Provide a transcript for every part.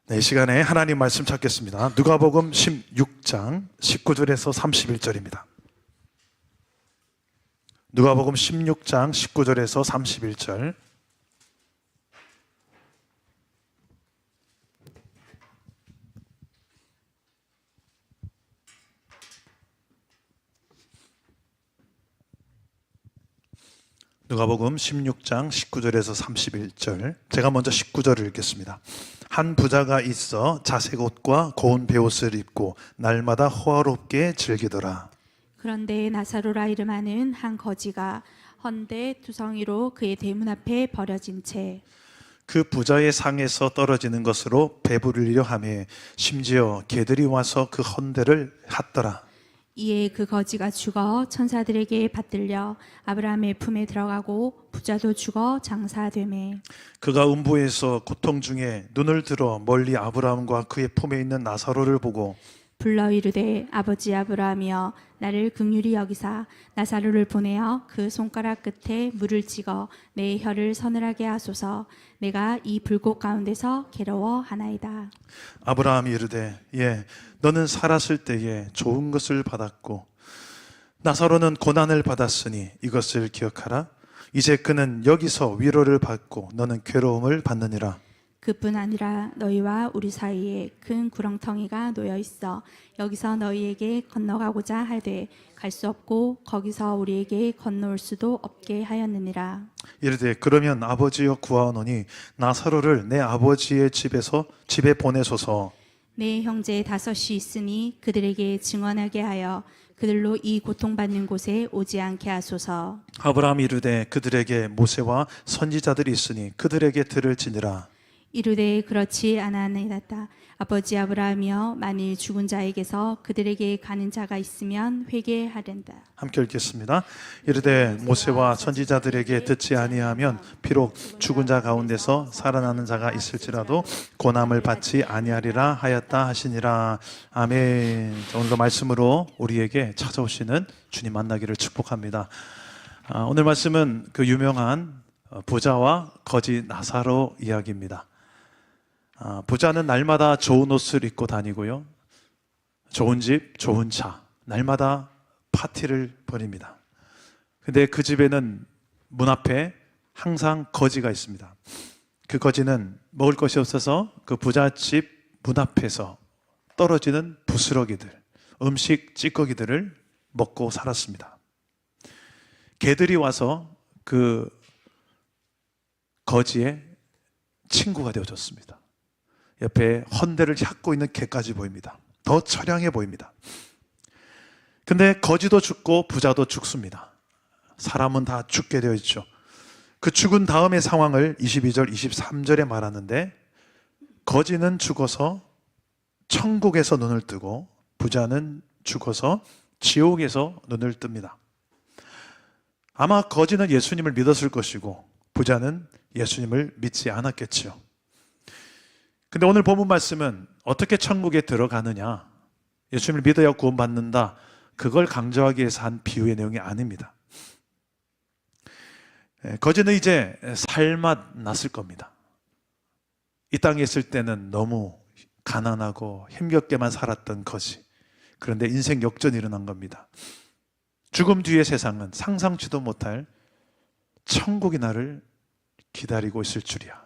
네, 이 시간에 하나님 말씀 찾겠습니다. 누가복음 16장 19절에서 31절입니다. 누가복음 16장 19절에서 31절. 누가복음 16장 19절에서 31절. 제가 먼저 19절을 읽겠습니다. 한 부자가 있어 자색 옷과 고운 베옷을 입고 날마다 호화롭게 즐기더라. 그런데 나사로라 이름하는 한 거지가 헌데 두성이로 그의 대문 앞에 버려진 채 그 부자의 상에서 떨어지는 것으로 배부르려 하며 심지어 개들이 와서 그 헌대를 핫더라. 이에 그 거지가 죽어 천사들에게 받들려 아브라함의 품에 들어가고 부자도 죽어 장사되매 그가 음부에서 고통 중에 눈을 들어 멀리 아브라함과 그의 품에 있는 나사로를 보고 불러 이르되 아버지 아브라함이여 나를 긍휼히 여기사 나사로를 보내어 그 손가락 끝에 물을 찍어 내 혀를 서늘하게 하소서. 내가 이 불꽃 가운데서 괴로워하나이다. 아브라함이 이르되 너는 살았을 때에 좋은 것을 받았고 나사로는 고난을 받았으니 이것을 기억하라. 이제 그는 여기서 위로를 받고 너는 괴로움을 받느니라. 그뿐 아니라 너희와 우리 사이에 큰 구렁텅이가 놓여 있어 여기서 너희에게 건너가고자 하되 갈 수 없고 거기서 우리에게 건너올 수도 없게 하였느니라. 이르되 그러면 아버지여 구하오노니 나사로를 내 아버지의 집에 보내소서. 내 형제 5이 있으니 그들에게 증언하게 하여 그들로 이 고통받는 곳에 오지 않게 하소서. 아브라함이 이르되 그들에게 모세와 선지자들이 있으니 그들에게 들을지니라. 이르되 그렇지 아니하나이다. 아버지 아브라함이여 만일 죽은 자에게서 그들에게 가는 자가 있으면 회개하련다. 함께 읽겠습니다. 이르되 모세와 선지자들에게 듣지 아니하면 비록 죽은 자 가운데서 살아나는 자가 있을지라도 고난을 받지 아니하리라 하였다 하시니라. 아멘. 오늘도 말씀으로 우리에게 찾아오시는 주님 만나기를 축복합니다. 오늘 말씀은 그 유명한 부자와 거지 나사로 이야기입니다. 부자는 날마다 좋은 옷을 입고 다니고요, 좋은 집, 좋은 차, 날마다 파티를 벌입니다. 근데 그 집에는 문 앞에 항상 거지가 있습니다. 그 거지는 먹을 것이 없어서 그 부잣집 문 앞에서 떨어지는 부스러기들, 음식 찌꺼기들을 먹고 살았습니다. 개들이 와서 그 거지의 친구가 되어줬습니다. 옆에 헌대를 핥고 있는 개까지 보입니다. 더 처량해 보입니다. 근데 거지도 죽고 부자도 죽습니다. 사람은 다 죽게 되어 있죠. 그 죽은 다음의 상황을 22절, 23절에 말하는데 거지는 죽어서 천국에서 눈을 뜨고 부자는 죽어서 지옥에서 눈을 뜹니다. 아마 거지는 예수님을 믿었을 것이고 부자는 예수님을 믿지 않았겠지요. 근데 오늘 본문 말씀은 어떻게 천국에 들어가느냐, 예수님을 믿어야 구원받는다, 그걸 강조하기 위해서 한 비유의 내용이 아닙니다. 거지는 이제 살맛 났을 겁니다. 이 땅에 있을 때는 너무 가난하고 힘겹게만 살았던 거지. 그런데 인생 역전이 일어난 겁니다. 죽음 뒤의 세상은 상상치도 못할 천국이 나를 기다리고 있을 줄이야.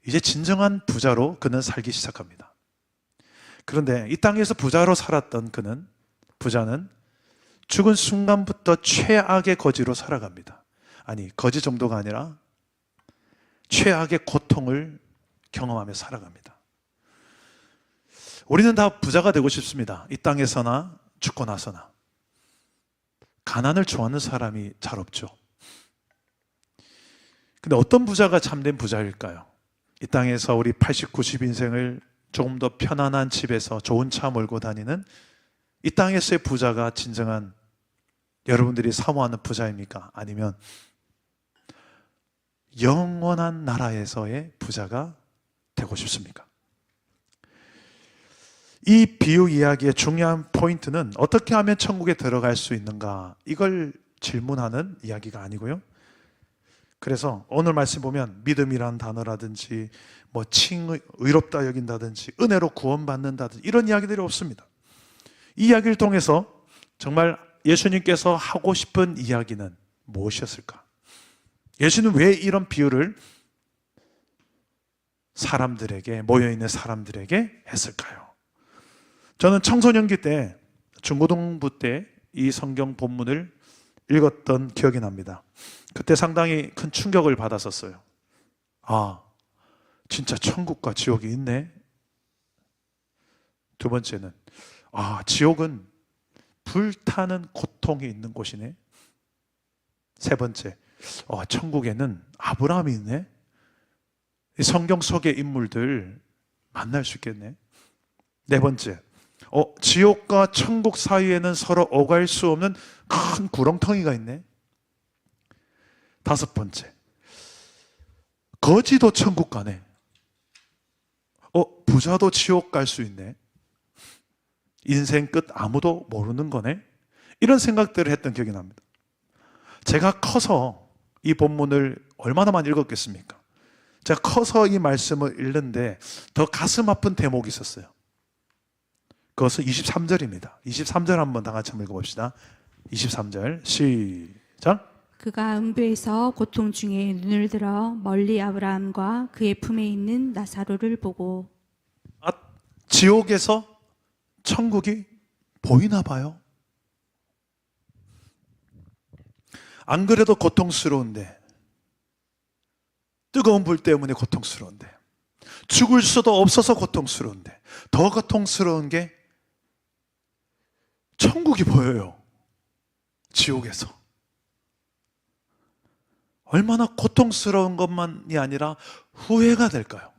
이제 진정한 부자로 그는 살기 시작합니다. 그런데 이 땅에서 부자로 살았던 부자는 죽은 순간부터 최악의 거지로 살아갑니다. 아니, 거지 정도가 아니라 최악의 고통을 경험하며 살아갑니다. 우리는 다 부자가 되고 싶습니다. 이 땅에서나 죽고 나서나. 가난을 좋아하는 사람이 잘 없죠. 근데 어떤 부자가 참된 부자일까요? 이 땅에서 우리 80, 90인생을 조금 더 편안한 집에서 좋은 차 몰고 다니는 이 땅에서의 부자가 진정한 여러분들이 사모하는 부자입니까? 아니면 영원한 나라에서의 부자가 되고 싶습니까? 이 비유 이야기의 중요한 포인트는 어떻게 하면 천국에 들어갈 수 있는가, 이걸 질문하는 이야기가 아니고요, 그래서 오늘 말씀 보면 믿음이란 단어라든지 뭐 의롭다 여긴다든지 은혜로 구원받는다든지 이런 이야기들이 없습니다. 이 이야기를 통해서 정말 예수님께서 하고 싶은 이야기는 무엇이었을까? 예수는 왜 이런 비유를 사람들에게, 모여있는 사람들에게 했을까요? 저는 청소년기 때, 중고등부 때 이 성경 본문을 읽었던 기억이 납니다. 그때 상당히 큰 충격을 받았었어요. 아, 진짜 천국과 지옥이 있네. 두 번째는, 아, 지옥은 불타는 고통이 있는 곳이네. 세 번째, 천국에는 아브라함이 있네. 이 성경 속의 인물들 만날 수 있겠네. 네 번째, 지옥과 천국 사이에는 서로 오갈 수 없는 큰 구렁텅이가 있네. 다섯 번째, 거지도 천국 가네. 부자도 지옥 갈 수 있네. 인생 끝 아무도 모르는 거네. 이런 생각들을 했던 기억이 납니다. 제가 커서 이 본문을 얼마나 많이 읽었겠습니까? 제가 커서 이 말씀을 읽는데 더 가슴 아픈 대목이 있었어요. 그것은 23절입니다. 23절 한번 다 같이 한번 읽어봅시다. 23절 시작. 그가 음부에서 고통 중에 눈을 들어 멀리 아브라함과 그의 품에 있는 나사로를 보고. 지옥에서 천국이 보이나 봐요. 안 그래도 고통스러운데, 뜨거운 불 때문에 고통스러운데, 죽을 수도 없어서 고통스러운데, 더 고통스러운 게 천국이 보여요. 지옥에서. 얼마나 고통스러운 것만이 아니라 후회가 될까요?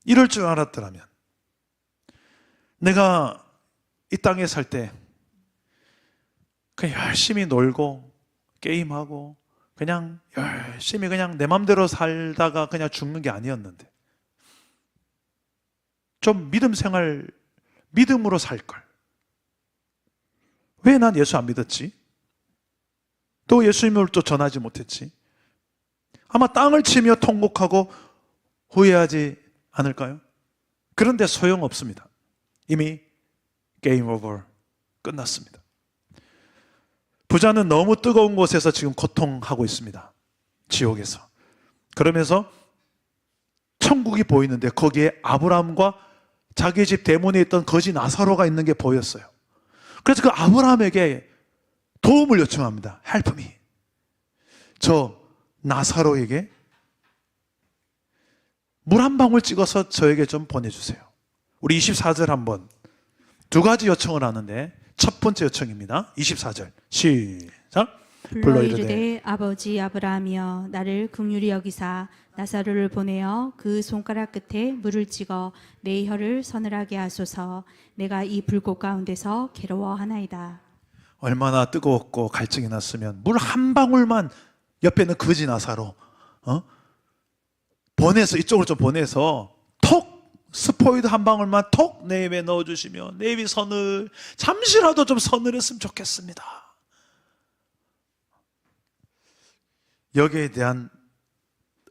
이럴 줄 알았더라면 내가 이 땅에 살 때 그냥 열심히 놀고 게임하고 그냥 열심히 그냥 내 맘대로 살다가 그냥 죽는 게 아니었는데 좀 믿음 생활 믿음으로 살 걸. 왜 난 예수 안 믿었지? 또 예수님을 또 전하지 못했지? 아마 땅을 치며 통곡하고 후회하지 않을까요? 그런데 소용없습니다. 이미 게임 오버 끝났습니다. 부자는 너무 뜨거운 곳에서 지금 고통하고 있습니다. 지옥에서. 그러면서 천국이 보이는데 거기에 아브라함과 자기 집 대문에 있던 거지 나사로가 있는 게 보였어요. 그래서 그 아브라함에게 도움을 요청합니다. Help me. 저 나사로에게 물 한 방울 찍어서 저에게 좀 보내주세요. 우리 24절 한번 두 가지 요청을 하는데 첫 번째 요청입니다. 24절 시작. 불러 이르되 아버지 아브라함이여 나를 긍휼히 여기사 나사로를 보내어 그 손가락 끝에 물을 찍어 내 혀를 서늘하게 하소서. 내가 이 불꽃 가운데서 괴로워하나이다. 얼마나 뜨거웠고 갈증이 났으면 물 한 방울만 옆에 있는 거지 나사로 보내서 이쪽으로 좀 보내서 톡 스포이드 한 방울만 톡 내 입에 넣어주시면 내 입이 잠시라도 좀 서늘했으면 좋겠습니다. 여기에 대한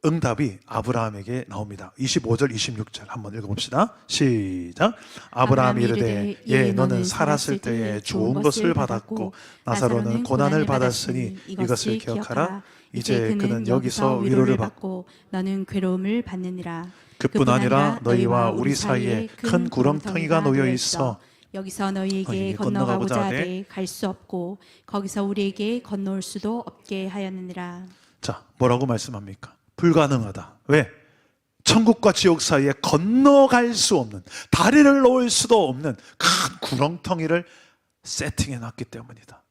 응답이 아브라함에게 나옵니다. 25절 26절 한번 읽어봅시다. 시작. 아브라함이 이르되 너는 살았을 때에 좋은 것을 받았고 나사로는 고난을 받았으니 이것을 기억하라. 이제 그는 여기서 위로를 받고 너는 괴로움을 받느니라. 그뿐 아니라 너희와 우리 사이에 큰 구렁텅이가 놓여 있어 여기서 너희에게 건너가고자 하되 갈 수 없고 거기서 우리에게 건너올 수도 없게 하였느니라. 자, 뭐라고 말씀합니까? 불가능하다. 왜? 천국과 지옥 사이에 건너갈 수 없는, 다리를 놓을 수도 없는 큰 구렁텅이를 세팅해 놨기 때문이다.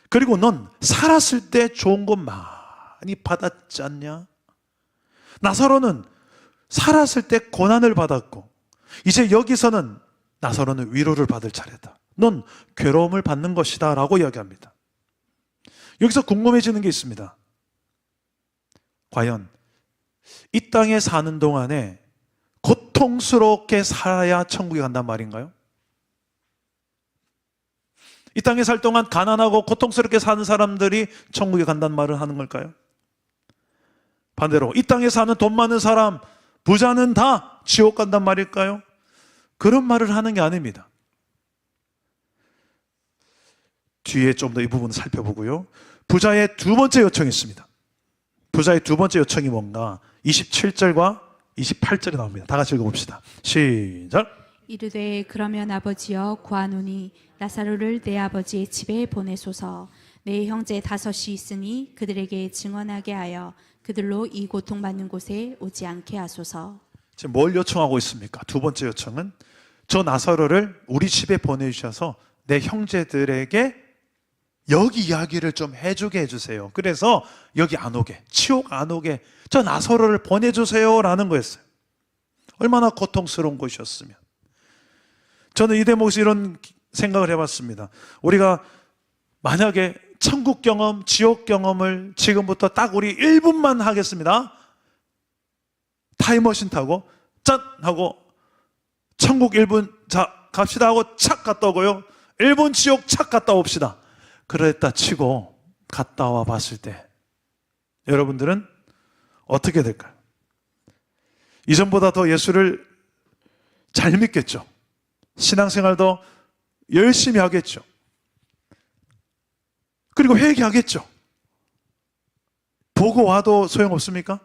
그리고 넌 살았을 때 좋은 것 많이 받았지 않냐? 나사로는 살았을 때 고난을 받았고 이제 여기서는 나사로는 위로를 받을 차례다. 넌 괴로움을 받는 것이다 라고 이야기합니다. 여기서 궁금해지는 게 있습니다. 과연 이 땅에 사는 동안에 고통스럽게 살아야 천국에 간단 말인가요? 이 땅에 살 동안 가난하고 고통스럽게 사는 사람들이 천국에 간다는 말을 하는 걸까요? 반대로 이 땅에 사는 돈 많은 사람, 부자는 다 지옥 간단 말일까요? 그런 말을 하는 게 아닙니다. 뒤에 좀 더 이 부분을 살펴보고요. 부자의 두 번째 요청이 있습니다. 부자의 두 번째 요청이 뭔가 27절과 28절에 나옵니다. 다 같이 읽어봅시다. 시작. 이르되 그러면 아버지여 구하노니 나사로를 내 아버지의 집에 보내소서. 내 형제 5이 있으니 그들에게 증언하게 하여 그들로 이 고통받는 곳에 오지 않게 하소서. 지금 뭘 요청하고 있습니까? 두 번째 요청은 저 나사로를 우리 집에 보내주셔서 내 형제들에게 여기 이야기를 좀 해주게 해주세요. 그래서 여기 안 오게, 지옥 안 오게 저 나사로를 보내주세요 라는 거였어요. 얼마나 고통스러운 것이었으면. 저는 이 대목에서 이런 생각을 해봤습니다. 우리가 만약에 천국 경험, 지옥 경험을 지금부터 딱 우리 1분만 하겠습니다. 타임머신 타고 짠 하고 천국 1분 자 갑시다 하고 착 갔다 오고요. 1분 지옥 착 갔다 옵시다. 그랬다 치고 갔다 와 봤을 때 여러분들은 어떻게 될까요? 이전보다 더 예수를 잘 믿겠죠. 신앙생활도 열심히 하겠죠. 그리고 회개하겠죠. 보고 와도 소용없습니까?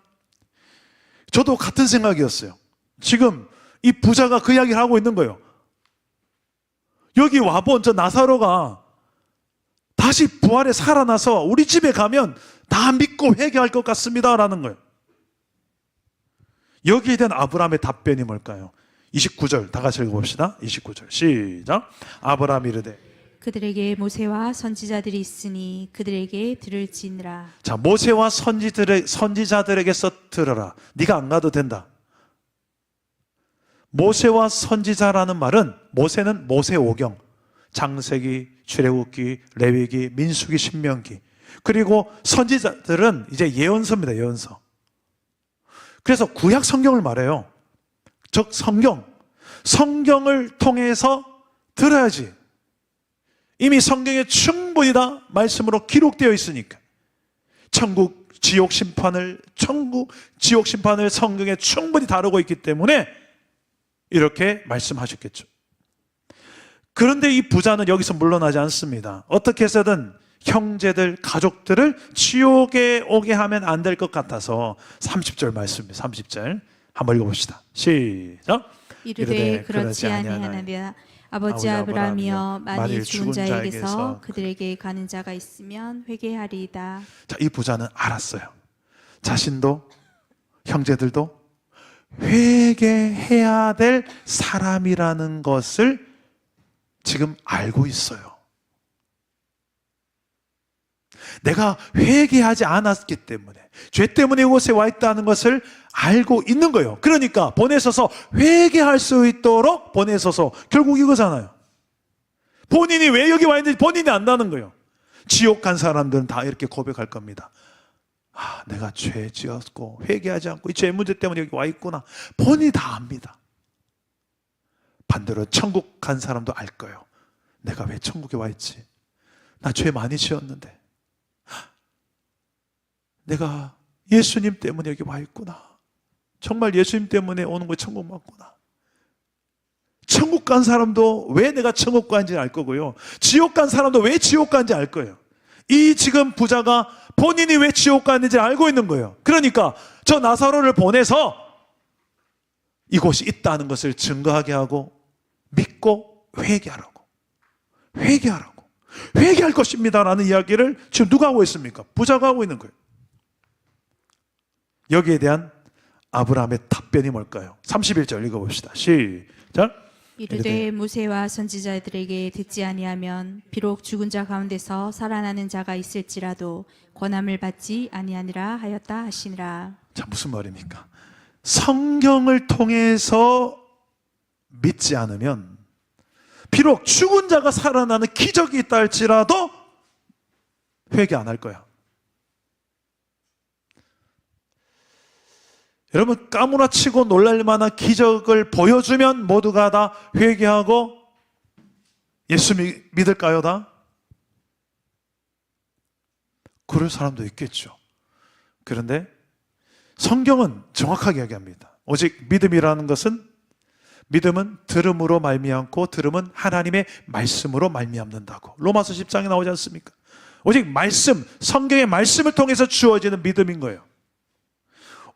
저도 같은 생각이었어요. 지금 이 부자가 그 이야기를 하고 있는 거예요. 여기 와본 저 나사로가 다시 부활해 살아나서 우리 집에 가면 다 믿고 회개할 것 같습니다 라는 거예요. 여기에 대한 아브라함의 답변이 뭘까요? 29절 다 같이 읽어봅시다. 29절 시작. 아브라함이 이르되 그들에게 모세와 선지자들이 있으니 그들에게 들을지니라. 자, 모세와 선지자들에게서 들어라. 네가 안 가도 된다. 모세와 선지자라는 말은 모세는 모세오경, 창세기, 출애굽기, 레위기, 민수기, 신명기. 그리고 선지자들은 이제 예언서입니다. 예언서. 그래서 구약 성경을 말해요. 즉 성경을 통해서 들어야지. 이미 성경에 충분히 다 말씀으로 기록되어 있으니까. 지옥 심판을 성경에 충분히 다루고 있기 때문에 이렇게 말씀하셨겠죠. 그런데 이 부자는 여기서 물러나지 않습니다. 어떻게 해서든 형제들, 가족들을 지옥에 오게 하면 안 될 것 같아서 30절 말씀입니다. 30절 한번 읽어봅시다. 시작. 이르되 그렇지 아니하나며 아버지 아브라함이여 만일 죽은 자에게서 그들에게 가는 자가 있으면 회개하리이다. 자, 이 부자는 알았어요. 자신도 형제들도 회개해야 될 사람이라는 것을 지금 알고 있어요. 내가 회개하지 않았기 때문에, 죄 때문에 이곳에 와 있다는 것을 알고 있는 거예요. 그러니까 보내셔서 회개할 수 있도록 보내셔서, 결국 이거잖아요. 본인이 왜 여기 와 있는지 본인이 안다는 거예요. 지옥 간 사람들은 다 이렇게 고백할 겁니다. 아, 내가 죄 지었고 회개하지 않고 이 죄 문제 때문에 여기 와 있구나. 본인이 다 압니다. 반대로 천국 간 사람도 알 거예요. 내가 왜 천국에 와 있지? 나 죄 많이 지었는데 내가 예수님 때문에 여기 와 있구나. 정말 예수님 때문에 오는 거에 천국 맞구나. 천국 간 사람도 왜 내가 천국 간지 알 거고요. 지옥 간 사람도 왜 지옥 간지 알 거예요. 이 지금 부자가 본인이 왜 지옥 갔는지 알고 있는 거예요. 그러니까 저 나사로를 보내서 이곳이 있다는 것을 증거하게 하고 믿고 회개하라고. 회개할 것입니다라는 이야기를 지금 누가 하고 있습니까? 부자가 하고 있는 거예요. 여기에 대한 아브라함의 답변이 뭘까요? 31절 읽어봅시다. 시작. 이르되 모세와 선지자들에게 듣지 아니하면 비록 죽은 자 가운데서 살아나는 자가 있을지라도 권함을 받지 아니하니라 하였다 하시니라. 자, 무슨 말입니까? 성경을 통해서 믿지 않으면 비록 죽은 자가 살아나는 기적이 있다 할지라도 회개 안 할 거야. 여러분, 까무라치고 놀랄 만한 기적을 보여주면 모두가 다 회개하고 예수 믿을까요? 다? 그럴 사람도 있겠죠. 그런데 성경은 정확하게 이야기합니다. 오직 믿음이라는 것은, 믿음은 들음으로 말미암고 들음은 하나님의 말씀으로 말미암는다고 로마서 10장에 나오지 않습니까? 오직 말씀, 성경의 말씀을 통해서 주어지는 믿음인 거예요.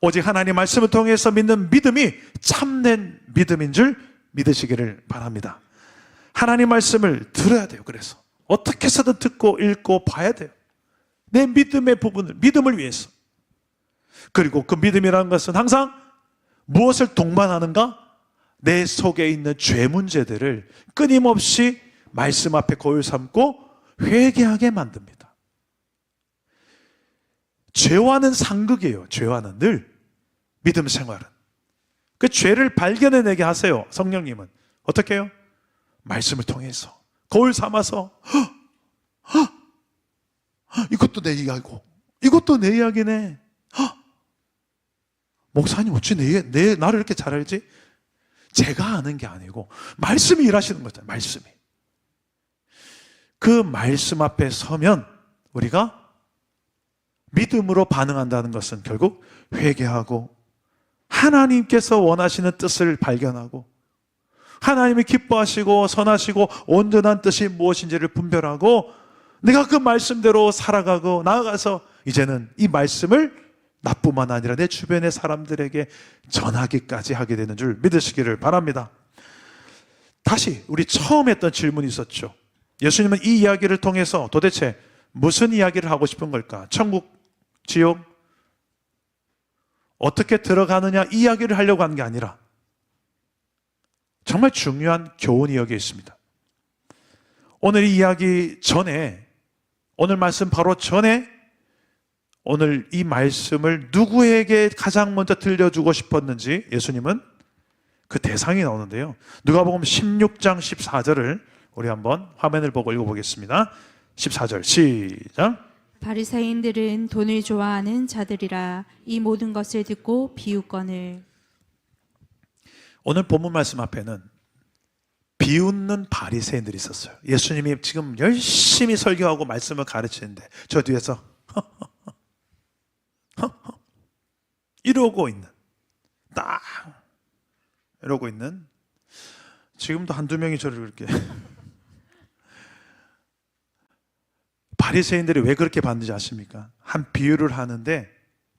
오직 하나님의 말씀을 통해서 믿는 믿음이 참된 믿음인 줄 믿으시기를 바랍니다. 하나님 말씀을 들어야 돼요. 그래서 어떻게 해서든 듣고 읽고 봐야 돼요. 내 믿음의 부분을, 믿음을 위해서. 그리고 그 믿음이라는 것은 항상 무엇을 동반하는가? 내 속에 있는 죄 문제들을 끊임없이 말씀 앞에 거울 삼고 회개하게 만듭니다. 죄와는 상극이에요. 죄와는 늘. 믿음 생활은. 그 죄를 발견해내게 하세요. 성령님은. 어떻게 해요? 말씀을 통해서. 거울 삼아서 이것도 내 이야기고 이것도 내 이야기네. 목사님 어찌 나를 이렇게 잘 알지? 제가 아는 게 아니고 말씀이 일하시는 거잖아요. 말씀이. 그 말씀 앞에 서면 우리가 믿음으로 반응한다는 것은 결국 회개하고 하나님께서 원하시는 뜻을 발견하고 하나님이 기뻐하시고 선하시고 온전한 뜻이 무엇인지를 분별하고 내가 그 말씀대로 살아가고 나아가서 이제는 이 말씀을 나뿐만 아니라 내 주변의 사람들에게 전하기까지 하게 되는 줄 믿으시기를 바랍니다. 다시 우리 처음 했던 질문이 있었죠. 예수님은 이 이야기를 통해서 도대체 무슨 이야기를 하고 싶은 걸까? 천국, 지옥, 어떻게 들어가느냐 이 이야기를 하려고 한 게 아니라 정말 중요한 교훈이 여기에 있습니다. 오늘 이 이야기 전에, 오늘 말씀 바로 전에 오늘 이 말씀을 누구에게 가장 먼저 들려주고 싶었는지 예수님은 그 대상이 나오는데요. 누가복음 16장 14절을 우리 한번 화면을 보고 읽어보겠습니다. 14절 시작. 바리새인들은 돈을 좋아하는 자들이라 이 모든 것을 듣고 비웃거늘. 오늘 본문 말씀 앞에는 비웃는 바리새인들이 있었어요. 예수님이 지금 열심히 설교하고 말씀을 가르치는데 저 뒤에서 이러고 있는, 딱 이러고 있는, 지금도 한두 명이 저를 그렇게 바리새인들이 왜 그렇게 봤는지 아십니까? 한 비유를 하는데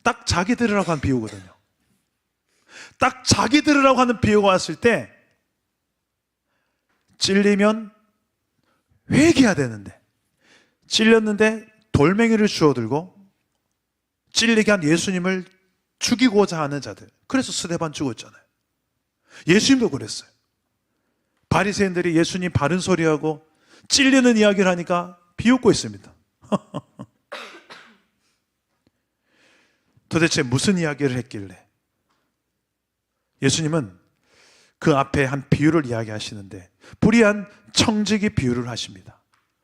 딱 자기 들으라고 한 비유거든요. 딱 자기 들으라고 하는 비유가 왔을 때 찔리면 회개해야 되는데 찔렸는데 돌멩이를 주워들고 찔리게 한 예수님을 죽이고자 하는 자들. 그래서 스데반 죽었잖아요. 예수님도 그랬어요. 바리새인들이 예수님 바른 소리하고 찔리는 이야기를 하니까 비웃고 있습니다. 도대체 무슨 이야기를 했길래? 예수님은 그 앞에 한 비유를 이야기하시는데 불의한 청지기 비유를 하십니다.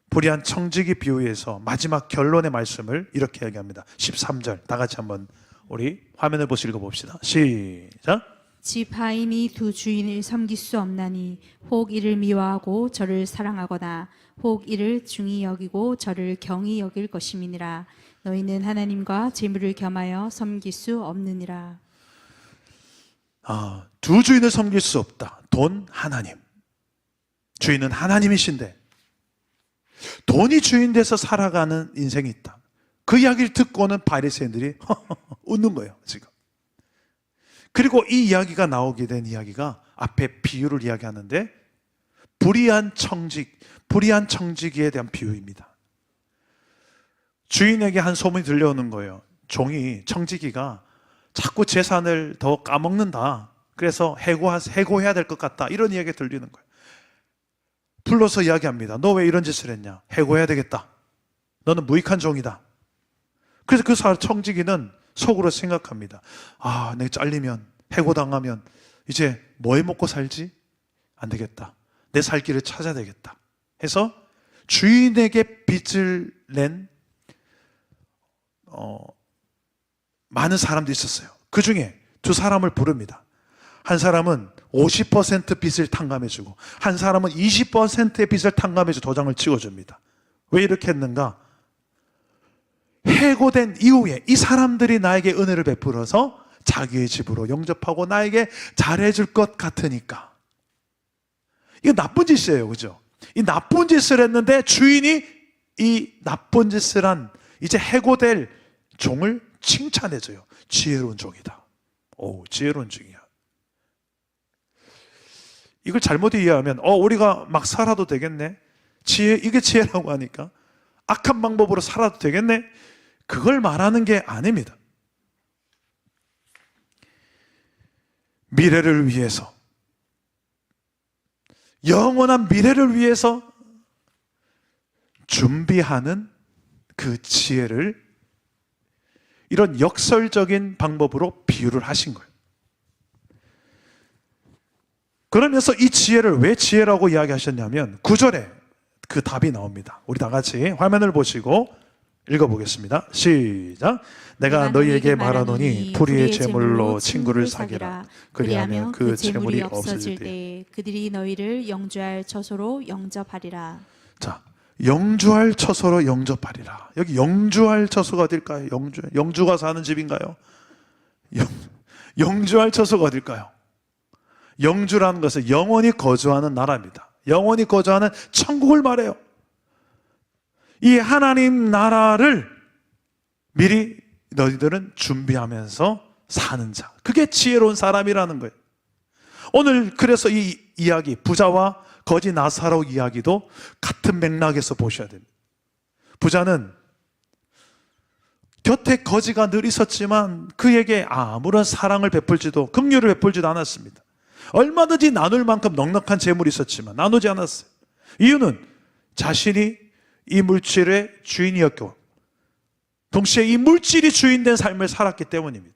불의한 청지기 비유에서 마지막 결론의 말씀을 이렇게 이야기합니다. 13절 다 같이 한번 우리 화면을 보시 읽어봅시다. 시작. 집 하인이 두 주인을 섬길 수 없나니 혹 이를 미워하고 저를 사랑하거나 혹 이를 중히 여기고 저를 경히 여길 것임이니라. 너희는 하나님과 재물을 겸하여 섬길 수 없느니라. 두 주인을 섬길 수 없다. 돈, 하나님. 주인은 하나님이신데 돈이 주인 돼서 살아가는 인생이 있다. 그 이야기를 듣고는 바리새인들이 웃는 거예요, 지금. 그리고 이 이야기가 나오게 된 이야기가 앞에 비유를 이야기하는데 불의한 청지기에 대한 비유입니다. 주인에게 한 소문이 들려오는 거예요. 종이, 청지기가 자꾸 재산을 더 까먹는다. 그래서 해고해야 될 것 같다. 이런 이야기가 들리는 거예요. 불러서 이야기합니다. 너 왜 이런 짓을 했냐? 해고해야 되겠다. 너는 무익한 종이다. 그래서 그 청지기는 속으로 생각합니다. 내가 잘리면, 해고당하면 이제 뭐 해 먹고 살지? 안 되겠다. 내 살 길을 찾아야 되겠다. 해서 주인에게 빚을 낸 많은 사람도 있었어요. 그 중에 두 사람을 부릅니다. 한 사람은 50% 빚을 탕감해주고 한 사람은 20%의 빚을 탕감해서 도장을 찍어줍니다. 왜 이렇게 했는가? 해고된 이후에 이 사람들이 나에게 은혜를 베풀어서 자기의 집으로 영접하고 나에게 잘해줄 것 같으니까. 이거 나쁜 짓이에요. 그죠? 이 나쁜 짓을 했는데 주인이 이 나쁜 짓을 한 이제 해고될 종을 칭찬해줘요. 지혜로운 종이다. 오, 지혜로운 종이야. 이걸 잘못 이해하면 우리가 막 살아도 되겠네. 이게 지혜라고 하니까 악한 방법으로 살아도 되겠네. 그걸 말하는 게 아닙니다. 미래를 위해서, 영원한 미래를 위해서 준비하는 그 지혜를 이런 역설적인 방법으로 비유를 하신 거예요. 그러면서 이 지혜를 왜 지혜라고 이야기하셨냐면 9절에 그 답이 나옵니다. 우리 다 같이 화면을 보시고 읽어보겠습니다. 시작. 내가 너희에게 말하노니 불의의 제물로 친구를 사귀라. 그리하면 그 재물이 없어질 때 그들이 너희를 영주할 처소로 영접하리라. 자, 영주할 처소로 영접하리라. 여기 영주할 처소가 어딜까요? 영주가 사는 집인가요? 영주할 처소가 어딜까요? 영주라는 것은 영원히 거주하는 나라입니다. 영원히 거주하는 천국을 말해요. 이 하나님 나라를 미리 너희들은 준비하면서 사는 자. 그게 지혜로운 사람이라는 거예요. 오늘 그래서 이 이야기, 부자와 거지 나사로 이야기도 같은 맥락에서 보셔야 됩니다. 부자는 곁에 거지가 늘 있었지만 그에게 아무런 사랑을 베풀지도 긍휼을 베풀지도 않았습니다. 얼마든지 나눌 만큼 넉넉한 재물이 있었지만 나누지 않았어요. 이유는 자신이 이 물질의 주인이었고 동시에 이 물질이 주인된 삶을 살았기 때문입니다.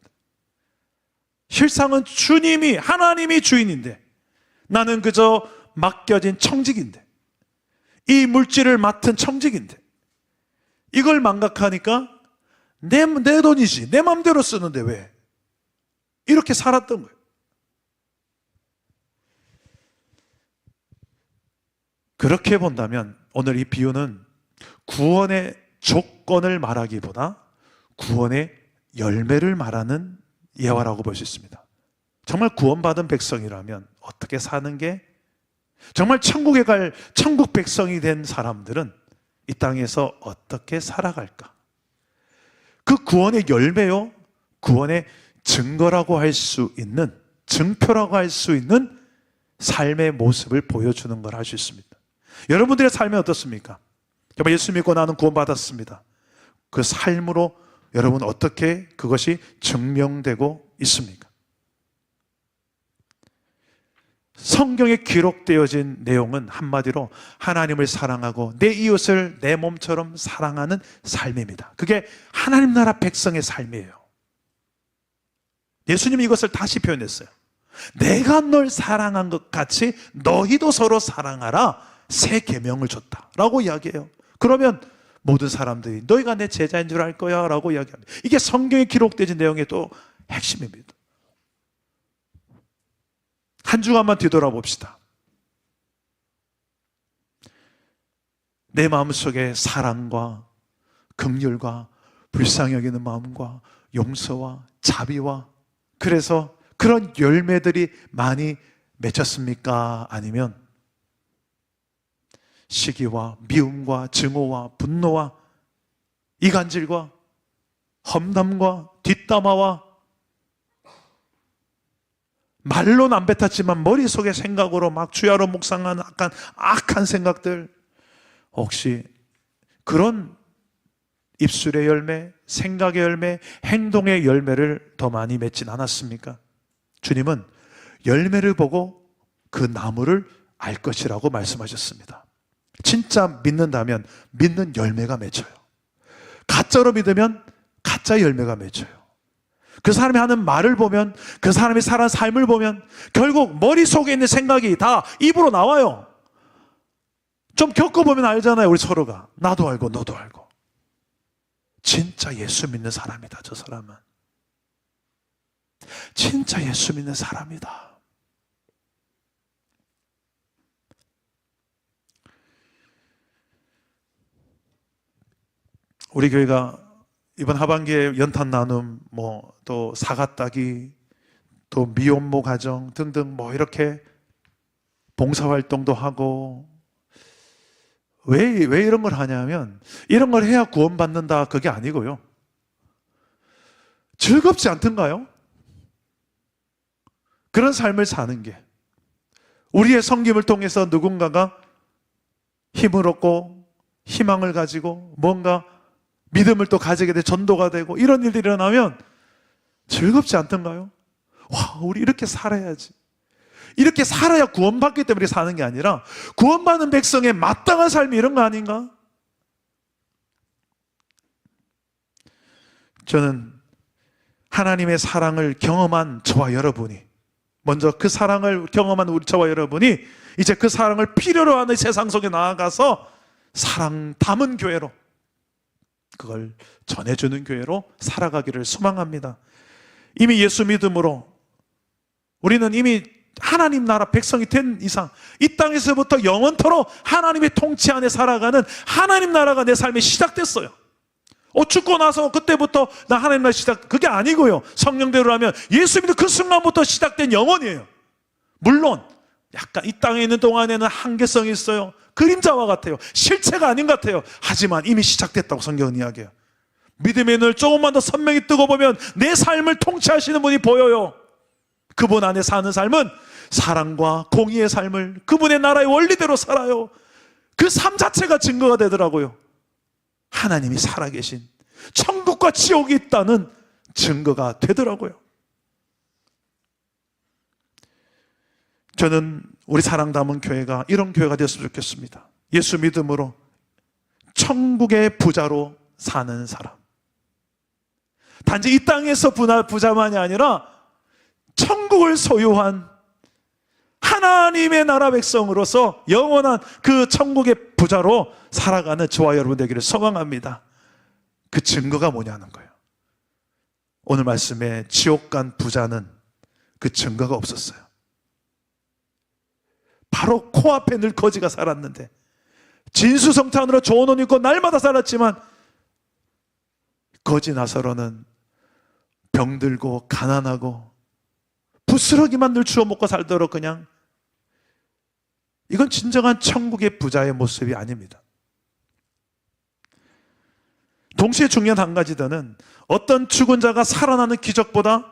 실상은 주님이, 하나님이 주인인데 나는 그저 맡겨진 청직인데, 이 물질을 맡은 청직인데, 이걸 망각하니까 내 돈이지, 내 맘대로 쓰는데 왜? 이렇게 살았던 거예요. 그렇게 본다면 오늘 이 비유는 구원의 조건을 말하기보다 구원의 열매를 말하는 예화라고 볼 수 있습니다. 정말 구원받은 백성이라면 어떻게 사는 게, 정말 천국에 갈 천국 백성이 된 사람들은 이 땅에서 어떻게 살아갈까? 그 구원의 열매요, 구원의 증거라고 할 수 있는, 증표라고 할 수 있는 삶의 모습을 보여주는 걸 할 수 있습니다. 여러분들의 삶이 어떻습니까? 정말 예수 믿고 나는 구원받았습니다. 그 삶으로 여러분 어떻게 그것이 증명되고 있습니까? 성경에 기록되어진 내용은 한마디로 하나님을 사랑하고 내 이웃을 내 몸처럼 사랑하는 삶입니다. 그게 하나님 나라 백성의 삶이에요. 예수님이 이것을 다시 표현했어요. 내가 널 사랑한 것 같이 너희도 서로 사랑하라, 새 계명을 줬다 라고 이야기해요. 그러면 모든 사람들이 너희가 내 제자인 줄 알 거야 라고 이야기합니다. 이게 성경에 기록되어진 내용의 또 핵심입니다. 한 주간만 뒤돌아봅시다. 내 마음속에 사랑과 긍휼과 불쌍히 여기는 마음과 용서와 자비와, 그래서 그런 열매들이 많이 맺혔습니까? 아니면 시기와 미움과 증오와 분노와 이간질과 험담과 뒷담화와 말로는 안 뱉었지만 머릿속의 생각으로 막 주야로 묵상하는 악한 생각들, 혹시 그런 입술의 열매, 생각의 열매, 행동의 열매를 더 많이 맺진 않았습니까? 주님은 열매를 보고 그 나무를 알 것이라고 말씀하셨습니다. 진짜 믿는다면 믿는 열매가 맺혀요. 가짜로 믿으면 가짜 열매가 맺혀요. 그 사람이 하는 말을 보면, 그 사람이 살아온 삶을 보면 결국 머릿속에 있는 생각이 다 입으로 나와요. 좀 겪어보면 알잖아요. 우리 서로가. 나도 알고 너도 알고. 진짜 예수 믿는 사람이다, 저 사람은. 진짜 예수 믿는 사람이다. 우리 교회가 이번 하반기에 연탄 나눔, 또 사과 따기, 또 미혼모 가정 등등 이렇게 봉사활동도 하고, 왜 이런 걸 하냐면, 이런 걸 해야 구원받는다 그게 아니고요. 즐겁지 않던가요? 그런 삶을 사는 게 우리의 섬김을 통해서 누군가가 힘을 얻고 희망을 가지고 뭔가 믿음을 또 가지게 돼 전도가 되고 이런 일들이 일어나면 즐겁지 않던가요? 와, 우리 이렇게 살아야지. 이렇게 살아야 구원받기 때문에 사는 게 아니라 구원받는 백성의 마땅한 삶이 이런 거 아닌가? 저는 하나님의 사랑을 경험한 저와 여러분이, 먼저 그 사랑을 경험한 저와 여러분이 이제 그 사랑을 필요로 하는 세상 속에 나아가서 사랑 담은 교회로, 그걸 전해주는 교회로 살아가기를 소망합니다. 이미 예수 믿음으로 우리는 이미 하나님 나라 백성이 된 이상 이 땅에서부터 영원토록 하나님의 통치 안에 살아가는 하나님 나라가 내 삶에 시작됐어요. 죽고 나서 그때부터 나 하나님 나라 시작, 그게 아니고요. 성령대로라면 예수 믿는 그 순간부터 시작된 영원이에요. 물론 약간 이 땅에 있는 동안에는 한계성이 있어요. 그림자와 같아요. 실체가 아닌 것 같아요. 하지만 이미 시작됐다고 성경은 이야기해요. 믿음의 눈을 조금만 더 선명히 뜨고 보면 내 삶을 통치하시는 분이 보여요. 그분 안에 사는 삶은 사랑과 공의의 삶을 그분의 나라의 원리대로 살아요. 그 삶 자체가 증거가 되더라고요. 하나님이 살아계신, 천국과 지옥이 있다는 증거가 되더라고요. 저는 우리 사랑 담은 교회가 이런 교회가 되었으면 좋겠습니다. 예수 믿음으로 천국의 부자로 사는 사람. 단지 이 땅에서 부자만이 아니라 천국을 소유한 하나님의 나라 백성으로서 영원한 그 천국의 부자로 살아가는 저와 여러분 되기를 소망합니다. 그 증거가 뭐냐는 거예요. 오늘 말씀에 지옥 간 부자는 그 증거가 없었어요. 바로 코앞에 늘 거지가 살았는데, 진수성찬으로 좋은 옷 입고 날마다 살았지만 거지 나사로는 병들고 가난하고 부스러기만 늘 주워 먹고 살도록 그냥, 이건 진정한 천국의 부자의 모습이 아닙니다. 동시에 중요한 한 가지 더는 어떤 죽은 자가 살아나는 기적보다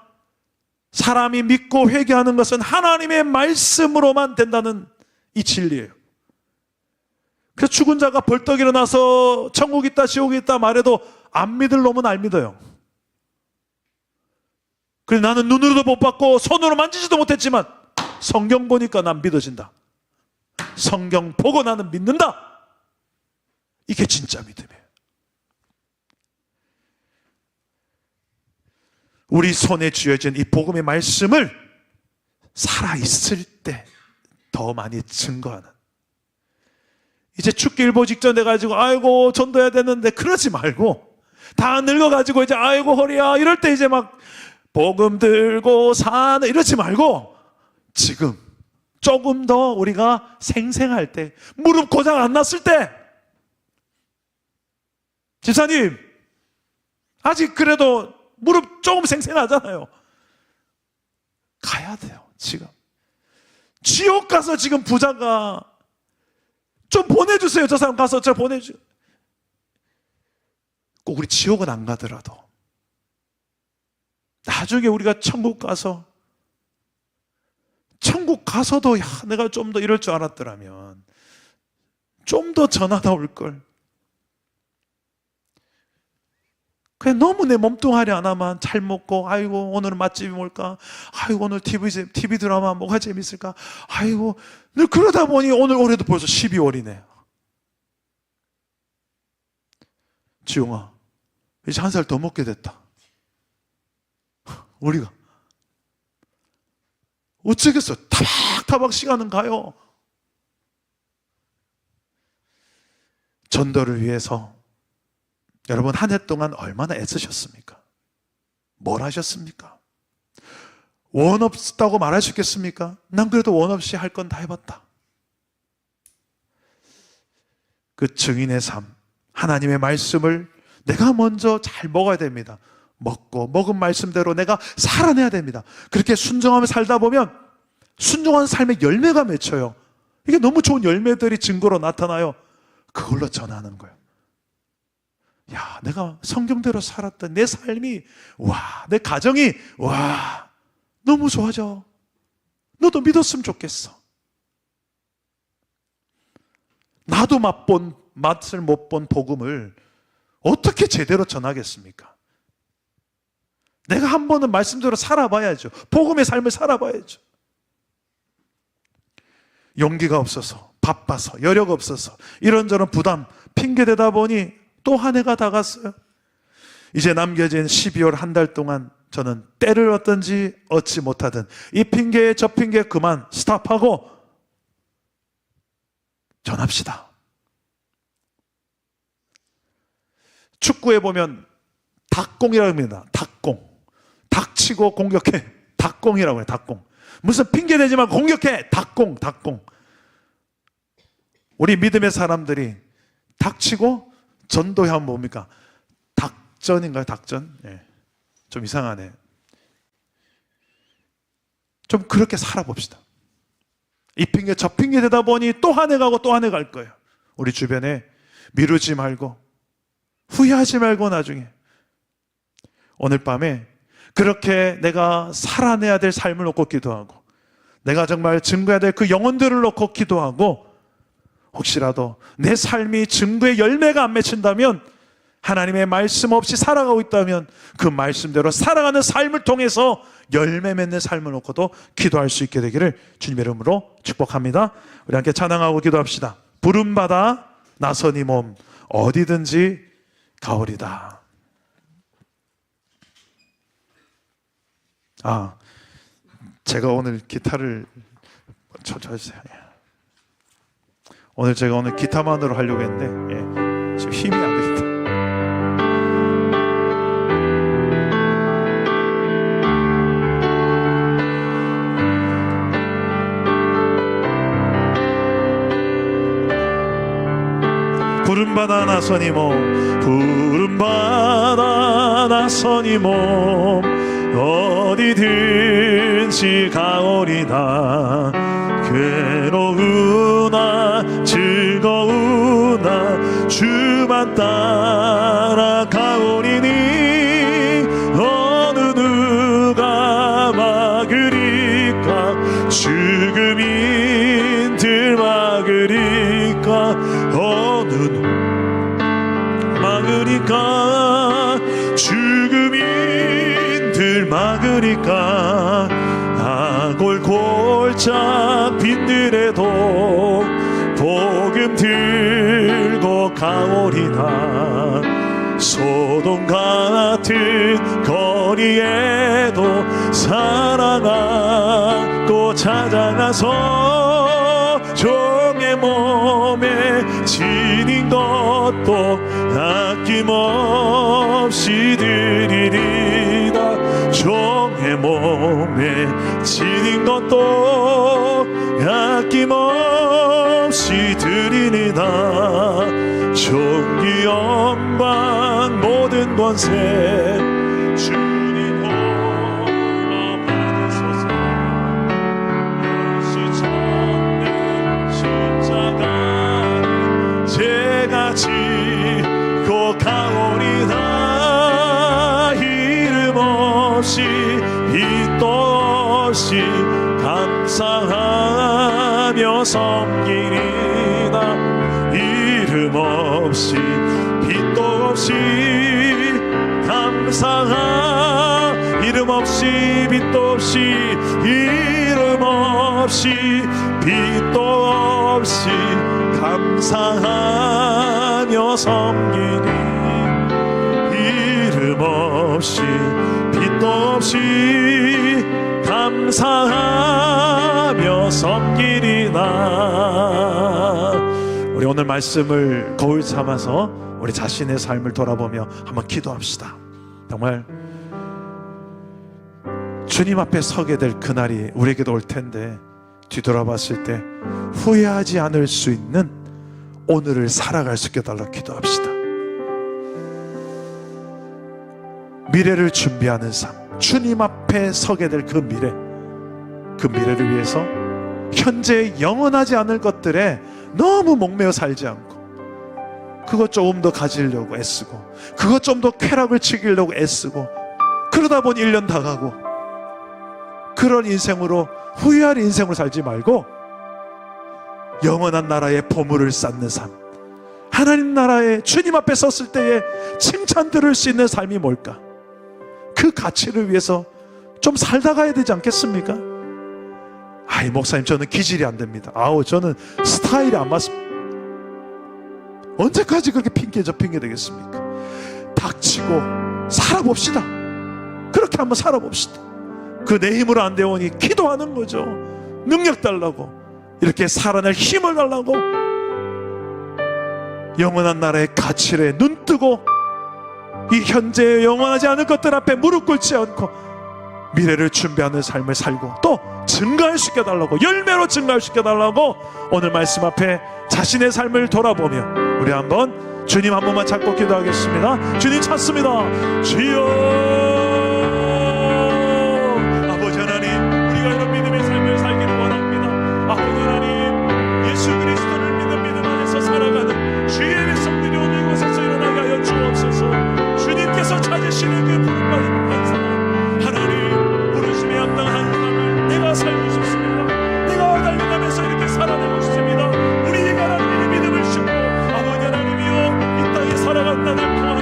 사람이 믿고 회개하는 것은 하나님의 말씀으로만 된다는 이 진리예요. 그래서 죽은 자가 벌떡 일어나서 천국 있다 지옥 있다 말해도 안 믿을 놈은 안 믿어요. 그래서 나는 눈으로도 못 봤고 손으로 만지지도 못했지만 성경 보니까 난 믿어진다. 성경 보고 나는 믿는다. 이게 진짜 믿음이에요. 우리 손에 쥐어진 이 복음의 말씀을 살아있을 때 더 많이 증거하는, 이제 죽기 일보 직전 돼가지고 아이고 전도해야 되는데 그러지 말고, 다 늙어가지고 이제 아이고 허리야 이럴 때 이제 막 복음 들고 사는 이러지 말고, 지금 조금 더 우리가 생생할 때, 무릎 고장 안 났을 때, 집사님 아직 그래도 무릎 조금 생생하잖아요. 가야 돼요. 지금 지옥 가서 지금 부자가 좀 보내주세요. 저 사람 가서 저 보내주. 꼭 우리 지옥은 안 가더라도 나중에 우리가 천국 가서도 야, 내가 좀 더 이럴 줄 알았더라면 좀 더 전하다 올걸. 그냥 너무 내 몸뚱아리 하나만 잘 먹고, 아이고 오늘은 맛집이 뭘까, 아이고 오늘 TV 드라마 뭐가 재밌을까, 아이고 늘 그러다 보니 오늘 올해도 벌써 12월이네. 지용아 이제 한 살 더 먹게 됐다. 우리가 어쩌겠어. 타박타박 시간은 가요. 전도를 위해서 여러분 한 해 동안 얼마나 애쓰셨습니까? 뭘 하셨습니까? 원 없다고 말할 수 있겠습니까? 난 그래도 원 없이 할 건 다 해봤다. 그 증인의 삶, 하나님의 말씀을 내가 먼저 잘 먹어야 됩니다. 먹고 먹은 말씀대로 내가 살아내야 됩니다. 그렇게 순종하며 살다 보면 순종한 삶의 열매가 맺혀요. 이게 너무 좋은 열매들이 증거로 나타나요. 그걸로 전하는 거예요. 야, 내가 성경대로 살았던 내 삶이, 와, 내 가정이, 와, 너무 좋아져. 너도 믿었으면 좋겠어. 나도 맛을 못 본 복음을 어떻게 제대로 전하겠습니까? 내가 한 번은 말씀대로 살아봐야죠. 복음의 삶을 살아봐야죠. 용기가 없어서, 바빠서, 여력 없어서, 이런저런 부담, 핑계대다 보니 또 한 해가 다 갔어요. 이제 남겨진 12월 한 달 동안 저는 때를 얻든지 얻지 못하든 이 핑계에 저 핑계 그만 스탑하고 전합시다. 축구에 보면 닭공이라고 합니다. 닭공. 닥치고 공격해. 닭공이라고 해요. 닭공. 무슨 핑계대지만 공격해. 닭공. 닭공. 우리 믿음의 사람들이 닥치고 전도에 하면 뭡니까? 닭전인가요? 닭전? 예. 좀 이상하네. 좀 그렇게 살아봅시다. 이 핑계 저 핑계 대다 보니 또 한 해 가고 또 한 해 갈 거예요. 우리 주변에 미루지 말고 후회하지 말고 나중에 오늘 밤에 그렇게 내가 살아내야 될 삶을 놓고 기도하고 내가 정말 증거해야 될 그 영혼들을 놓고 기도하고 혹시라도 내 삶이 증거의 열매가 안 맺힌다면 하나님의 말씀 없이 살아가고 있다면 그 말씀대로 살아가는 삶을 통해서 열매 맺는 삶을 놓고도 기도할 수 있게 되기를 주님의 이름으로 축복합니다. 우리 함께 찬양하고 기도합시다. 부름받아 나선 이 몸 어디든지 가오리다. 제가 오늘 기타를 쳐주세요. 오늘 제가 기타만으로 하려고 했는데 지금 힘이 안 되겠다. 부름받아 나선 이 몸 부름받아 나선 이 몸 어디든지 가오리다. 괴로우나 즐거우나 주만 따라가오리니 어느 누가 막으리까. 죽음인들 막으리까. 어느 누가 막으리까. 죽음인들 막으리까. 골골짝 빈들에도 복음 들고 가오리나. 소돔 같은 거리에도 사랑하고 찾아가서 종의 몸에 지닌 것도 아낌없이 드리리다. 종의 몸에 지닌 것도 아낌없이 드리리다. 존귀 영광 모든 권세 주님 홀로 받으소서. 예수 참된 십자가를 제가 지고 가오리다. 이름 없이 빛도 없이 감사하며 섬기리다. 이름 없이 빛도 없이 감사하. 이름 없이 빛도 없이 이름 없이 빛도 없이 감사하며 섬기니. 이름 없이 빛도 없이 감사하며 섬기리나. 우리 오늘 말씀을 거울 삼아서 우리 자신의 삶을 돌아보며 한번 기도합시다. 정말 주님 앞에 서게 될 그날이 우리에게도 올 텐데 뒤돌아봤을 때 후회하지 않을 수 있는 오늘을 살아갈 수 있게 달라 기도합시다. 미래를 준비하는 삶, 주님 앞에 서게 될 그 미래, 그 미래를 위해서 현재 영원하지 않을 것들에 너무 목매어 살지 않고 그것 조금 더 가지려고 애쓰고 그것 좀 더 쾌락을 즐기려고 애쓰고 그러다 보니 1년 다 가고 그런 인생으로 후회할 인생으로 살지 말고 영원한 나라의 보물을 쌓는 삶, 하나님 나라에 주님 앞에 섰을 때에 칭찬 들을 수 있는 삶이 뭘까? 그 가치를 위해서 좀 살다 가야 되지 않겠습니까? 아이 목사님 저는 기질이 안 됩니다. 아우 저는 스타일이 안 맞습니다. 언제까지 그렇게 핑계 저 핑계 되겠습니까? 닥치고 살아봅시다. 그렇게 한번 살아봅시다. 그 내 힘으로 안 되오니 기도하는 거죠. 능력 달라고, 이렇게 살아낼 힘을 달라고, 영원한 나라의 가치를 눈뜨고 이 현재의 영원하지 않은 것들 앞에 무릎 꿇지 않고 미래를 준비하는 삶을 살고 또 증가할 수 있게 달라고, 열매로 증가할 수 있게 달라고 오늘 말씀 앞에 자신의 삶을 돌아보며 우리 한번 주님 한 번만 찾고 기도하겠습니다. 주님 찾습니다. 주여, 아버지 하나님, 우리가 이런 믿음의 삶을 살기를 원합니다. 아버지 하나님, 예수 그리스도를 믿는 믿음 안에서 살아가는 주의 백성들이 오늘 이곳에서 일어나게 하여 주옵소서. 주님께서 찾으시는 그 부름받은 반상, 하나님 부르심에 합당한 삶을 내가 살고 싶습니다. 내가 달려가면서 이렇게 살아내고 싶습니다. 우리가 하나님의 믿음을 심고 아버지 하나님이여 이 땅에 살아간다는 동안에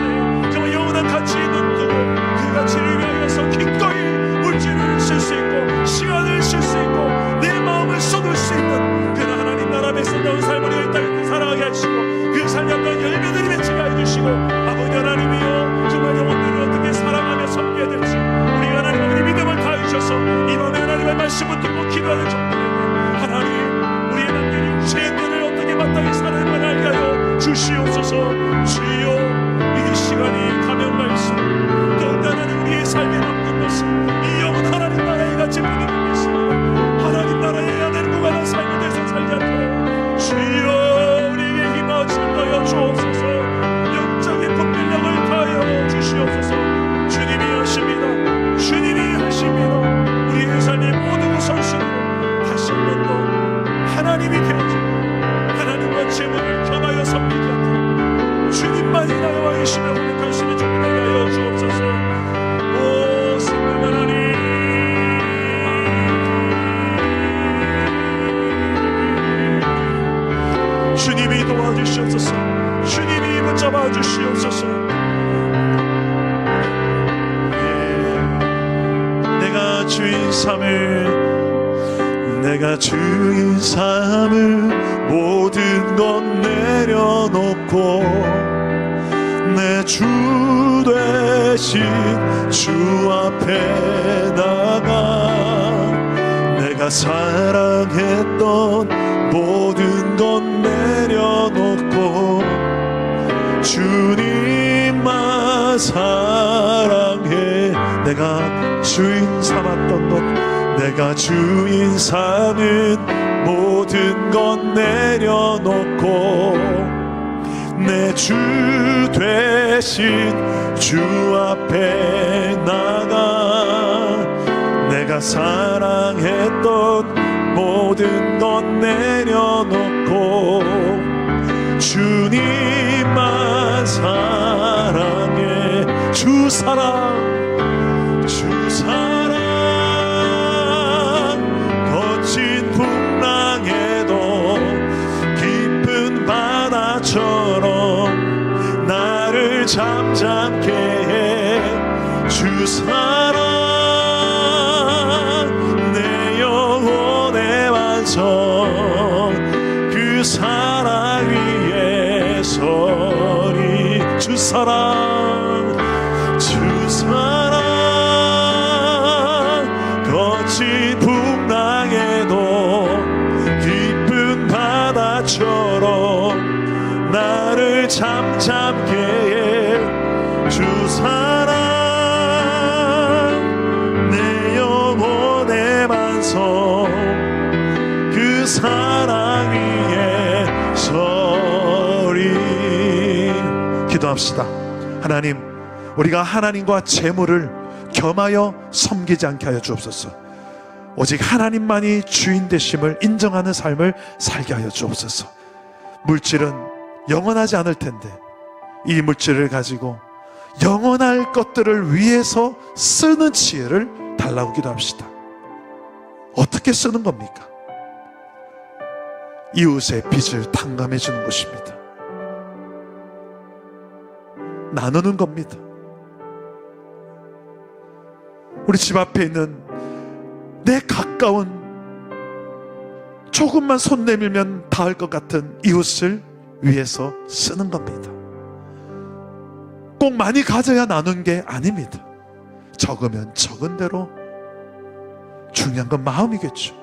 정말 영원한 가치에 눈뜨고 그 가치를 위하여서 기꺼이 물질을 쓸 수 있고 시간을 쓸 수 있고 내 마음을 쏟을 수 있는 그런 하나님 나라 백성다운 삶을 이 땅에 살아가게 하시고 그 삶이 어떤 열매들이 맺히게 해주시고 아버지 하나님이여 정말 영혼들을 어떻게 살아가며 섬겨야 될지 우리가 하나님 우리 믿음을 다해주셔서 이 밤에 하나님의 말씀을 듣고 기도하는 정도에 하나님 우리의 남겨진 죄들을 어떻게 마땅히 살아내야 알게 하여 주시옵소서. 주여, 이 시간이 가면 갈수록 더욱더 하나님 우리의 삶에 남는 것은 이 영원 하나님 나라의 가치 뿐이고 있습니다. 하나님 나라의 아들 무관한 삶에 대해서 살지 않도록 주여 우리에게 힘을 주여 주옵소서. 영적인 분별력을 다하여 주시옵소서. 주님이 하십니다. 주님이 하십니다. 우리의 삶의 모든 우선순위로 다시 한 번 더 하나님이 되어지고 하나님과 재물을 겸하여 섬기지 않도록 주님만이 나의 왕이시며 고백할 수 있는 주님에게 하여 주옵소서. 오 성령 하나님, 주님이 도와주시옵소서. 주님이 붙잡아 주시옵소서. 내가 주인 삼을 내가 주인 삼을 모든 것 내려놓고 내 주 되신 주 앞에 나가 내가 사랑했던 모든 것 내려놓고 주님만 사랑해. 내가 주인 삼았던 것 내가 주인 삼은 모든 것 내려놓고 내 주 되신 주 앞에 나가 내가 사랑했던 모든 것 내려놓고 주님만 사랑해. 주 사랑, 주 사랑 거친 풍랑에도 깊은 바다처럼 나를 잠잠케 해. 주 사랑 내 영혼의 완성 그 사랑 위에 서리. 주 사랑, 주 사랑 거친 풍랑에도 깊은 바다처럼 나를 잠잠케 해. 주 사랑 내 영혼의 반성 그 사랑 위에 서리. 기도합시다. 하나님 우리가 하나님과 재물을 겸하여 섬기지 않게 하여 주옵소서. 오직 하나님만이 주인 되심을 인정하는 삶을 살게 하여 주옵소서. 물질은 영원하지 않을 텐데 이 물질을 가지고 영원할 것들을 위해서 쓰는 지혜를 달라고 기도합시다. 어떻게 쓰는 겁니까? 이웃의 빚을 탕감해 주는 것입니다. 나누는 겁니다. 우리 집 앞에 있는 내 가까운 조금만 손 내밀면 닿을 것 같은 이웃을 위해서 쓰는 겁니다. 꼭 많이 가져야 나눈 게 아닙니다. 적으면 적은 대로 중요한 건 마음이겠죠.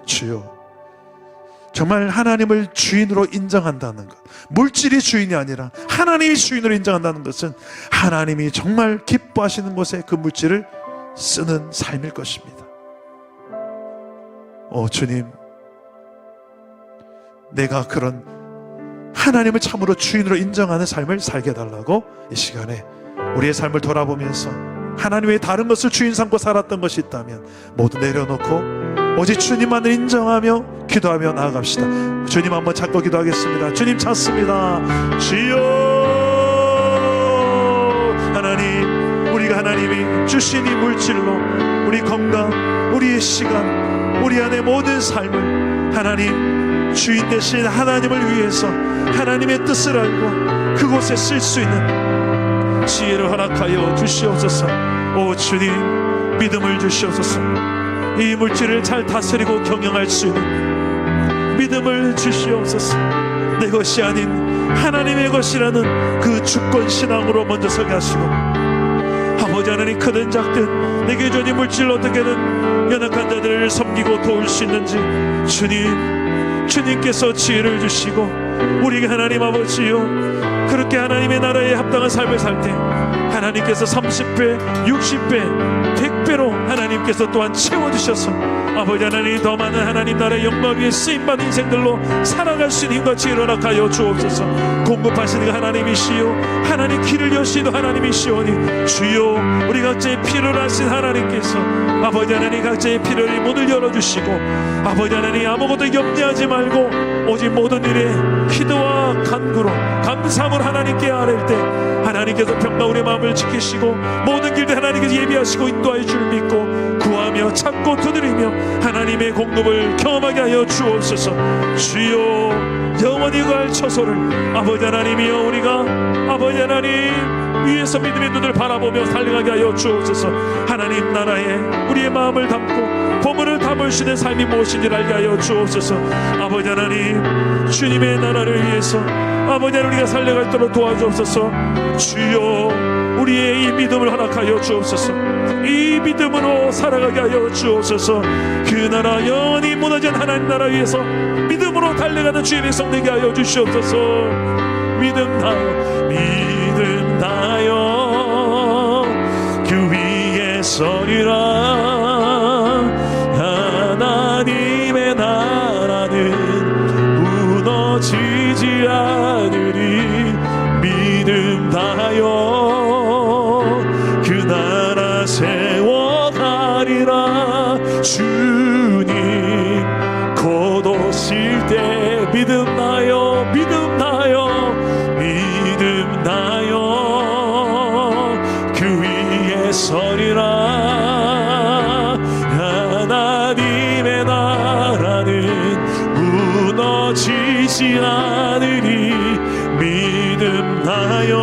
주여, 정말 하나님을 주인으로 인정한다는 것, 물질이 주인이 아니라 하나님이 주인으로 인정한다는 것은 하나님이 정말 기뻐하시는 곳에 그 물질을 쓰는 삶일 것입니다. 주님, 내가 그런 하나님을 참으로 주인으로 인정하는 삶을 살게 해달라고 이 시간에 우리의 삶을 돌아보면서 하나님 외에 다른 것을 주인 삼고 살았던 것이 있다면 모두 내려놓고 오직 주님만을 인정하며 기도하며 나아갑시다. 주님 한번 찾고 기도하겠습니다. 주님 찾습니다. 주여, 하나님, 우리가 하나님이 주신 이 물질로 우리 건강, 우리의 시간, 우리 안의 모든 삶을 하나님 주인 되신 하나님을 위해서 하나님의 뜻을 알고 그곳에 쓸 수 있는 지혜를 허락하여 주시옵소서. 오 주님, 믿음을 주시옵소서. 이 물질을 잘 다스리고 경영할 수 있는 믿음을 주시옵소서. 내 것이 아닌 하나님의 것이라는 그 주권 신앙으로 먼저 서게 하시고, 아버지 하나님, 크든 작든 내게 준 이 물질로 어떻게든 연약한 자들을 섬기고 도울 수 있는지 주님께서 지혜를 주시고 우리에게 하나님 아버지요, 그렇게 하나님의 나라에 합당한 삶을 살 때 하나님께서 30배, 60배, 100배로 하나님께서 또한 채워주셔서 아버지 하나님 더 많은 하나님 나라의 영광 위에 쓰임받은 인생들로 살아갈 수 있는 힘과 지혜를 허락하여 주옵소서. 공급하시는 그 하나님이시요, 하나님 길을 여시는 하나님이시오니 주여, 우리 각자의 필요를 하신 하나님께서 아버지 하나님 각자의 필요를 문을 열어주시고 아버지 하나님 아무것도 염려하지 말고 오직 모든 일에 기도와 간구로 감사함을 하나님께 아뢰일 때 하나님께서 평강 우리의 마음을 지키시고 모든 길들 하나님께서 예비하시고 인도하여 줄 믿고 구하며 찾고 두드리며 하나님의 공급을 경험하게 하여 주옵소서. 주여, 영원히 갈 처소를 아버지 하나님이여 우리가 아버지 하나님 위에서 믿음의 눈을 바라보며 달려가게 하여 주옵소서. 하나님 나라에 우리의 마음을 담고 보물을 담을 수 있는 삶이 무엇인지를 알게 하여 주옵소서. 아버지 하나님, 주님의 나라를 위해서 아버지 하나님 우리가 살려갈 때로 도와주옵소서. 주여, 우리의 이 믿음을 허락하여 주옵소서. 이 믿음으로 살아가게 하여 주옵소서. 그 나라 영원히 무너진 하나님 나라 위에서 믿음으로 달려가는 주의 백성 되게 하여 주시옵소서. 믿음 다요, 믿음 다요 그 위에 서리라. 하나님의 나라는 무너지지 않으리. 믿음 다요 그 나라 세워가리라. 주님 곧 오실 때 믿음 나요, 믿음 나요, 믿음 나요 그 위에 서리라. 하나님의 나라는 무너지지 않으리. 믿음 나요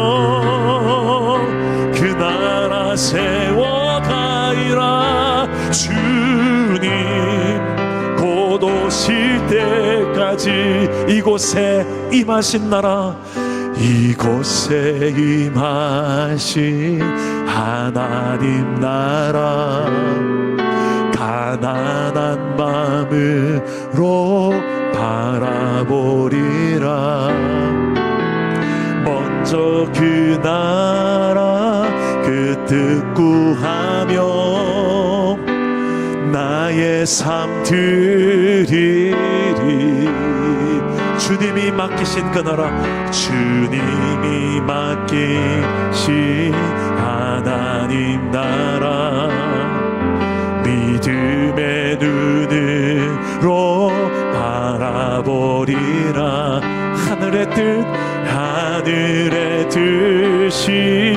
그 나라 세워가리라. 주님 곧 오실 때까지 이곳에 임하신 나라, 이곳에 임하신 하나님 나라, 가난한 마음으로 바라보리라. 먼저 그 나라 그 뜻 구하며 나의 삶 드리리. 주님이 맡기신 그 나라, 주님이 맡기신 하나님 나라, 믿음의 눈으로 바라보리라. 하늘의 뜻, 하늘의 뜻이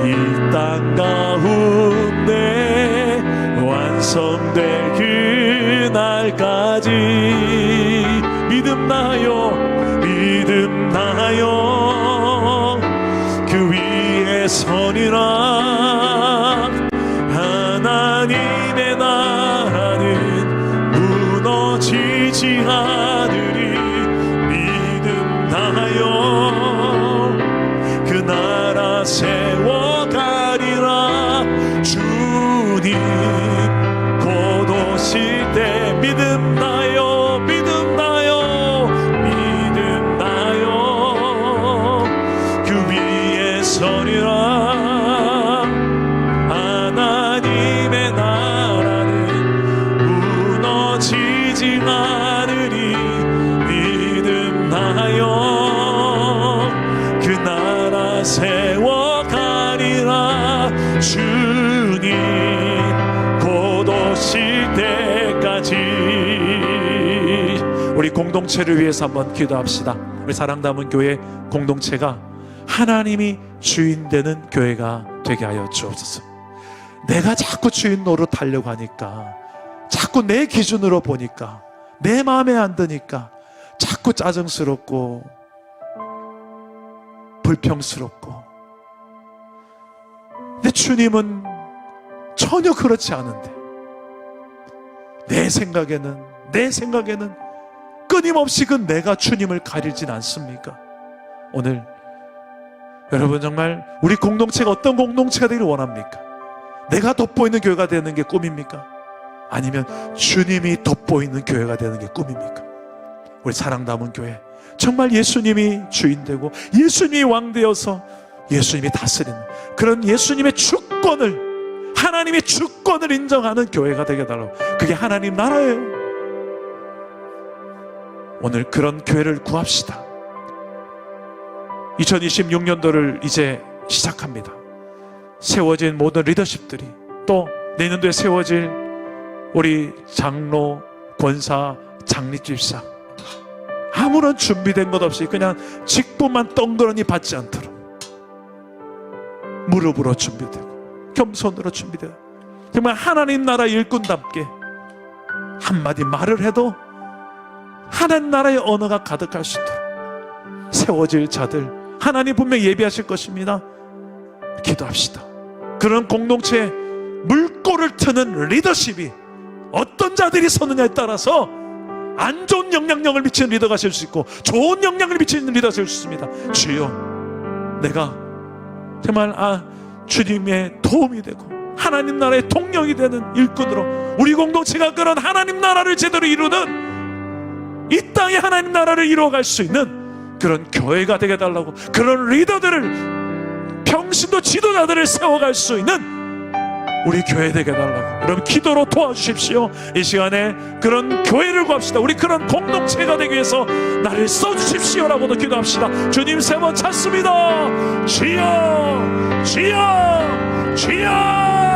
이 땅 가운데 완성될 그날까지 믿음 나요, 믿음 나요. 그 위에 서리라. 하나님의 나라는 무너지지 않으리. 믿음 나요. 그 나라 세워가리라. 주님 곧 오실 때 믿음 나요, 믿음 나요, 믿음 나요. 그 위에 서리라. 하나님의 나라는 무너지지 않으리. 믿음 나요. 그 나라 세워가리라. 주님 곧 오실 때까지. 우리 공동체를 위해서 한번 기도합시다. 우리 사랑담은 교회 공동체가 하나님이 주인 되는 교회가 되게 하여 주옵소서. 내가 자꾸 주인 노릇 하려고 하니까, 자꾸 내 기준으로 보니까, 내 마음에 안 드니까 자꾸 짜증스럽고 불평스럽고, 근데 주님은 전혀 그렇지 않은데 내 생각에는 끊임없이 그 내가 주님을 가리진 않습니까? 오늘 여러분, 정말 우리 공동체가 어떤 공동체가 되기를 원합니까? 내가 돋보이는 교회가 되는 게 꿈입니까? 아니면 주님이 돋보이는 교회가 되는 게 꿈입니까? 우리 사랑 담은 교회, 정말 예수님이 주인되고 예수님이 왕되어서 예수님이 다스리는 그런 예수님의 주권을, 하나님의 주권을 인정하는 교회가 되게 해달라고. 그게 하나님 나라예요. 오늘 그런 교회를 구합시다. 2026년도를 이제 시작합니다. 세워진 모든 리더십들이, 또 내년도에 세워질 우리 장로, 권사, 장립집사, 아무런 준비된 것 없이 그냥 직분만 덩그러니 받지 않도록 무릎으로 준비되고 겸손으로 준비되고, 정말 하나님 나라 일꾼답게 한마디 말을 해도 하나님 나라의 언어가 가득할 수 있도록 세워질 자들, 하나님 분명히 예비하실 것입니다. 기도합시다. 그런 공동체에 물꼬를 트는 리더십이 어떤 자들이 서느냐에 따라서 안 좋은 영향력을 미치는 리더가 될 수 있고 좋은 영향을 미치는 리더가 될 수 있습니다. 주여, 내가 정말 주님의 도움이 되고 하나님 나라의 동력이 되는 일꾼으로 우리 공동체가 그런 하나님 나라를 제대로 이루는, 이 땅에 하나님 나라를 이루어갈 수 있는 그런 교회가 되게 해달라고, 그런 리더들을, 평신도 지도자들을 세워갈 수 있는 우리 교회 되게 해달라고, 여러분 기도로 도와주십시오. 이 시간에 그런 교회를 구합시다. 우리 그런 공동체가 되기 위해서 나를 써주십시오라고도 기도합시다. 주님 세 번 찾습니다. 주여, 주여, 주여.